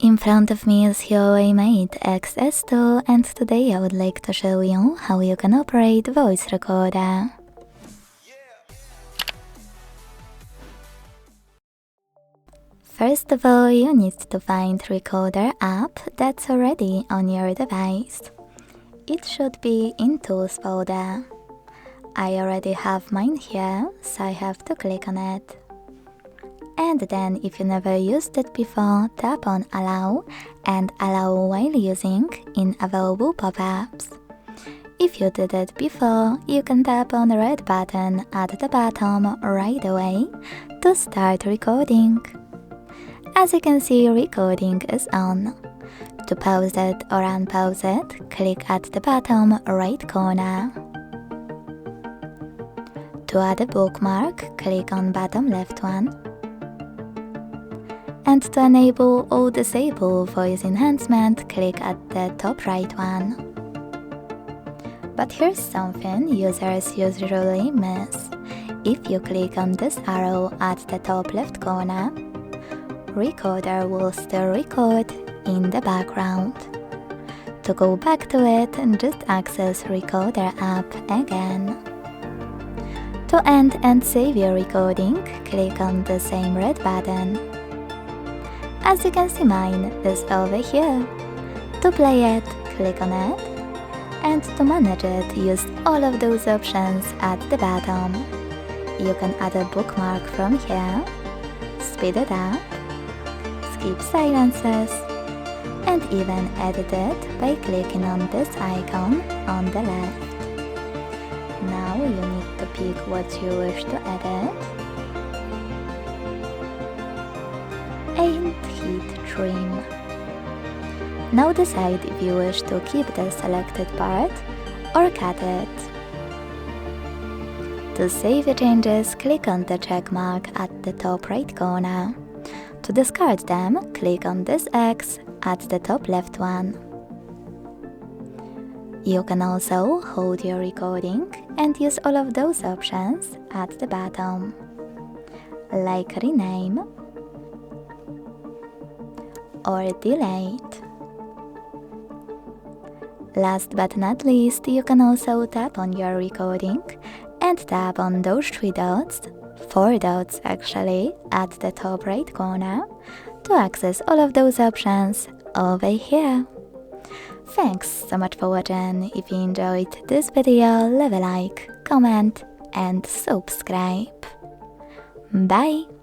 In front of me is HUAWEI Mate Xs tool, and today I would like to show you how you can operate voice recorder. First of all, you need to find Recorder app that's already on your device. It should be in Tools folder. I already have mine here, so I have to click on it. And then, if you never used it before, tap on Allow and Allow while using in available pop-ups. If you did it before, you can tap on the red button at the bottom right away to start recording. As you can see, recording is on. To pause it or unpause it, click at the bottom right corner. To add a bookmark, click on bottom left one. And to enable or disable voice enhancement, click at the top right one. But here's something users usually miss. If you click on this arrow at the top left corner, Recorder will still record in the background. To go back to it, just access Recorder app again. To end and save your recording, click on the same red button. As you can see, mine is over here. To play it, click on it, and to manage it, use all of those options at the bottom. You can add a bookmark from here, speed it up, skip silences, and even edit it by clicking on this icon on the left. Now you need to pick what you wish to edit and hit trim. Now decide if you wish to keep the selected part or cut it. To save the changes, click on the check mark at the top right corner. To discard them, click on this X at the top left one. You can also hold your recording and use all of those options at the bottom, like rename or delete. Last but not least, you can also tap on your recording and tap on those 4 dots actually, at the top right corner to access all of those options over here. Thanks so much for watching. If you enjoyed this video, leave a like, comment and subscribe. Bye!